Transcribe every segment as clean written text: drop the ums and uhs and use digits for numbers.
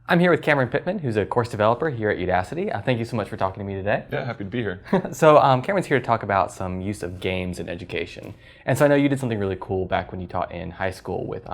I'm here with Cameron Pittman, who's a course developer here at Udacity. Thank you so much for talking to me today. Yeah, happy to be here. So Cameron's here to talk about some use of games in education. And so I know you did something really cool back when you taught in high school with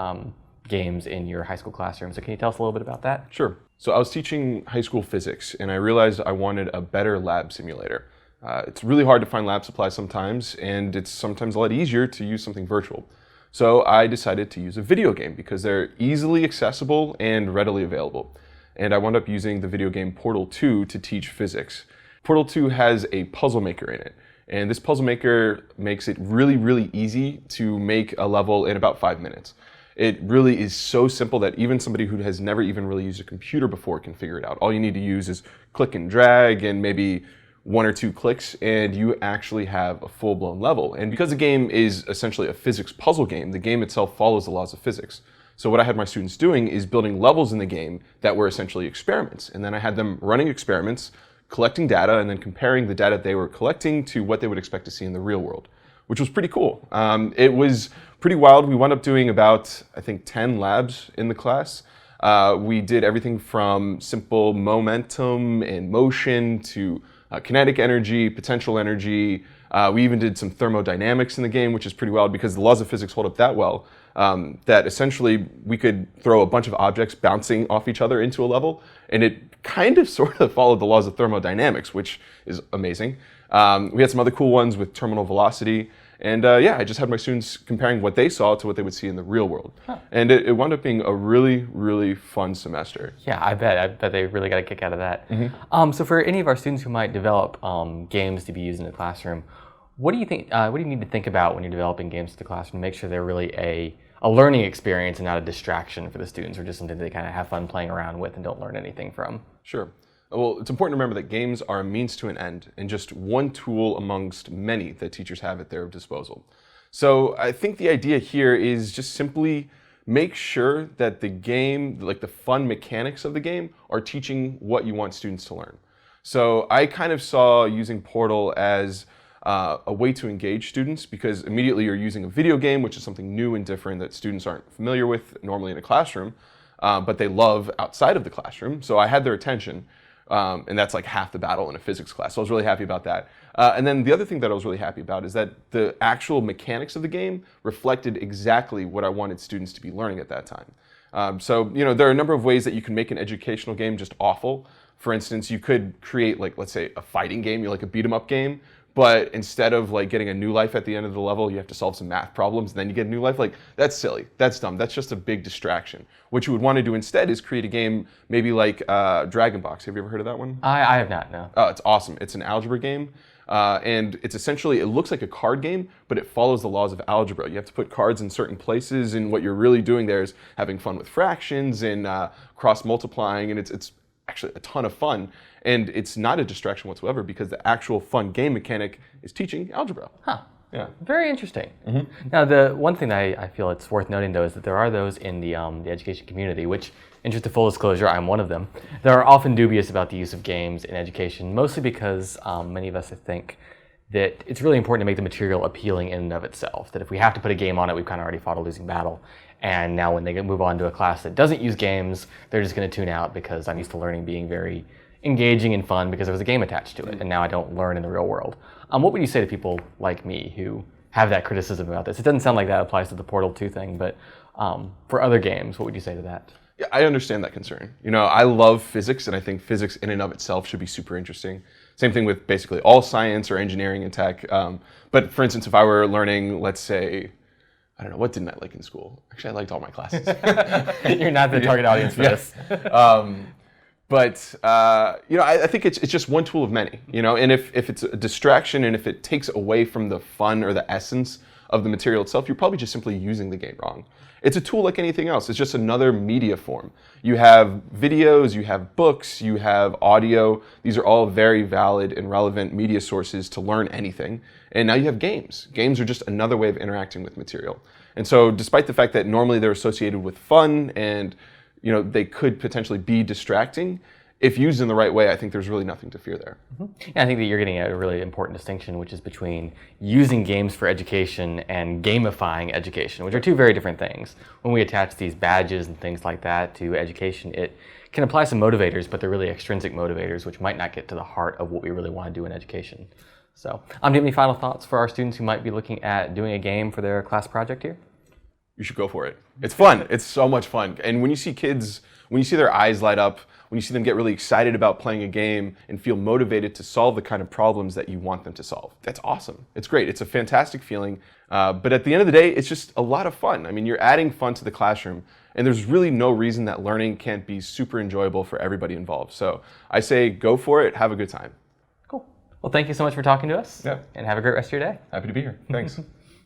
games in your high school classroom. So can you tell us a little bit about that? Sure. So I was teaching high school physics, and I realized I wanted a better lab simulator. It's really hard to find lab supplies sometimes, and it's sometimes a lot easier to use something virtual. So I decided to use a video game because they're easily accessible and readily available. And I wound up using the video game Portal 2 to teach physics. Portal 2 has a puzzle maker in it. And this puzzle maker makes it really, really easy to make a level in about 5 minutes. It really is so simple that even somebody who has never even really used a computer before can figure it out. All you need to use is click and drag and maybe 1 or 2 clicks, and you actually have a full-blown level. And because the game is essentially a physics puzzle game, the game itself follows the laws of physics. So what I had my students doing is building levels in the game that were essentially experiments. And then I had them running experiments, collecting data, and then comparing the data they were collecting to what they would expect to see in the real world, which was pretty cool. It was pretty wild. We wound up doing about, I think, 10 labs in the class. We did everything from simple momentum and motion to kinetic energy, potential energy. We even did some thermodynamics in the game, which is pretty wild because the laws of physics hold up that well that essentially we could throw a bunch of objects bouncing off each other into a level, and it kind of sort of followed the laws of thermodynamics, which is amazing. We had some other cool ones with terminal velocity. And yeah, I just had my students comparing what they saw to what they would see in the real world. Huh. And it wound up being a really, really fun semester. Yeah, I bet they really got a kick out of that. Mm-hmm. So for any of our students who might develop games to be used in the classroom, what do you think? What do you need to think about when you're developing games to the classroom to make sure they're really a learning experience and not a distraction for the students, or just something they kind of have fun playing around with and don't learn anything from? Sure. Well, it's important to remember that games are a means to an end and just one tool amongst many that teachers have at their disposal. So I think the idea here is just simply make sure that the game, like the fun mechanics of the game, are teaching what you want students to learn. So I kind of saw using Portal as a way to engage students, because immediately you're using a video game, which is something new and different that students aren't familiar with normally in a classroom, but they love outside of the classroom. So I had their attention. And that's like half the battle in a physics class. So I was really happy about that. And then the other thing that I was really happy about is that the actual mechanics of the game reflected exactly what I wanted students to be learning at that time. So, you know, there are a number of ways that you can make an educational game just awful. For instance, you could create, like, let's say a fighting game, like a beat 'em up game, but instead of like getting a new life at the end of the level, you have to solve some math problems, and then you get a new life. Like, that's silly. That's dumb. That's just a big distraction. What you would want to do instead is create a game maybe like Dragon Box. Have you ever heard of that one? I have not, no. Oh, it's awesome. It's an algebra game. And it's essentially, it looks like a card game, but it follows the laws of algebra. You have to put cards in certain places, and what you're really doing there is having fun with fractions and cross-multiplying, and it's actually a ton of fun. And it's not a distraction whatsoever because the actual fun game mechanic is teaching algebra. Huh. Yeah. Very interesting. Mm-hmm. Now, the one thing that I feel it's worth noting, though, is that there are those in the education community, which, in just a full disclosure, I'm one of them, that are often dubious about the use of games in education, mostly because many of us think that it's really important to make the material appealing in and of itself, that if we have to put a game on it, we've kind of already fought a losing battle. And now when they move on to a class that doesn't use games, they're just going to tune out because I'm used to learning being very engaging and fun because there was a game attached to it, and now I don't learn in the real world. What would you say to people like me who have that criticism about this? It doesn't sound like that applies to the Portal 2 thing, but for other games, what would you say to that? Yeah, I understand that concern. You know, I love physics, and I think physics in and of itself should be super interesting. Same thing with basically all science or engineering and tech. But for instance, if I were learning, let's say, I don't know, what didn't I like in school? Actually, I liked all my classes. You're not the target audience for this. But you know, I think it's just one tool of many. You know, and if it's a distraction and if it takes away from the fun or the essence of the material itself, you're probably just simply using the game wrong. It's a tool like anything else. It's just another media form. You have videos, you have books, you have audio. These are all very valid and relevant media sources to learn anything. And now you have games. Games are just another way of interacting with material. And so despite the fact that normally they're associated with fun and, you know, they could potentially be distracting, if used in the right way, I think there's really nothing to fear there. Mm-hmm. Yeah, I think that you're getting a really important distinction, which is between using games for education and gamifying education, which are two very different things. When we attach these badges and things like that to education, it can apply some motivators, but they're really extrinsic motivators, which might not get to the heart of what we really want to do in education. So, do you have any final thoughts for our students who might be looking at doing a game for their class project here? You should go for it. It's fun. It's so much fun. And when you see kids, when you see their eyes light up, when you see them get really excited about playing a game and feel motivated to solve the kind of problems that you want them to solve, that's awesome. It's great. It's a fantastic feeling. But at the end of the day, it's just a lot of fun. I mean, you're adding fun to the classroom, and there's really no reason that learning can't be super enjoyable for everybody involved. So I say go for it. Have a good time. Cool. Well, thank you so much for talking to us. Yeah. And have a great rest of your day. Happy to be here. Thanks.